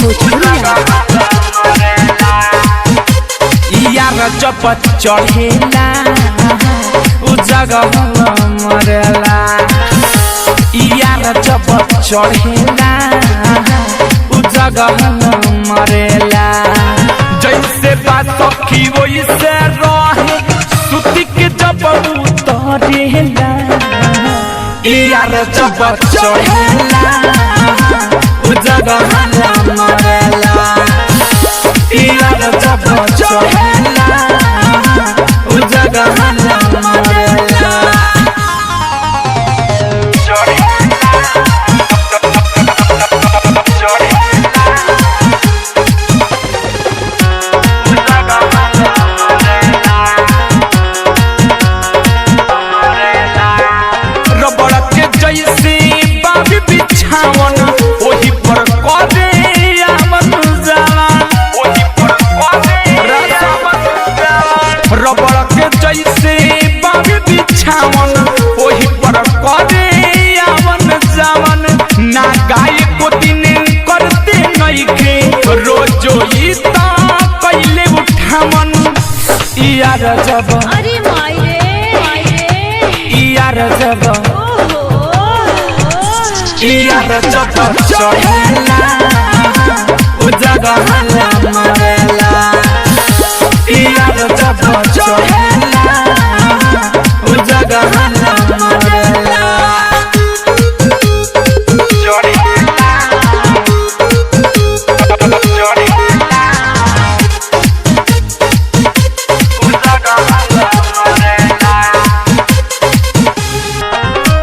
भोजपुरिया यार जब चढ़ेला उ जगह मरेला यार जब चढ़ेला उ जगह मरेला जैसे बात सखी वैसे रहे सुती के जब उतरेला यार जब चढ़ेला उ जगह मरेला यार जब चढ़ेला उ जगह मरेला ओही पर कदे आवन जवान ओही पर कदे रबड़ के जैसे बाबी बिछावन ओही पर कदे आवन जवान ना गाय को दिन करते नइखे रोजो ई ता कइले उठावन यार जब अरे माई रे यार जब यार जब चढ़ेला उ जगह मरेला यार जब चढ़ेला उ जगह मरेला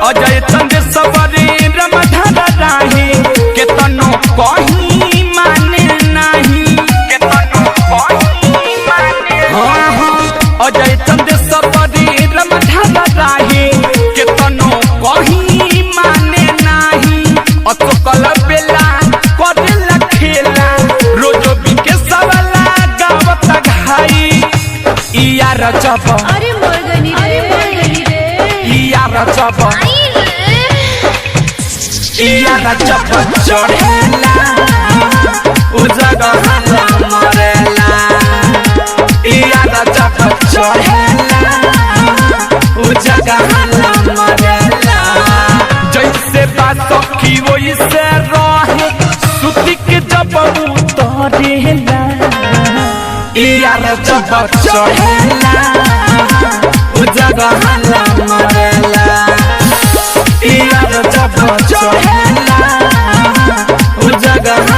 अजय चंद्र सबरी रमधर राही केतनो कहीं माने नहीं केतनो कहीं माने अजय चंद्र सबरी रमधर राही केतनो कहीं माने नहीं अतकल बेला करेला खेला रोजो बिके सबला गावत घाई यार जब अरे मर्गनी रे यार जब यार जब चढ़ेला उ जगह मरेला यार जब चढ़ेला उ जगह मरेला जैसे बात सखी वैसे रहे सुती के जब उतरेला यार जब चढ़ेला उ जगह मरेला यार जब चढ़ेला उ जगह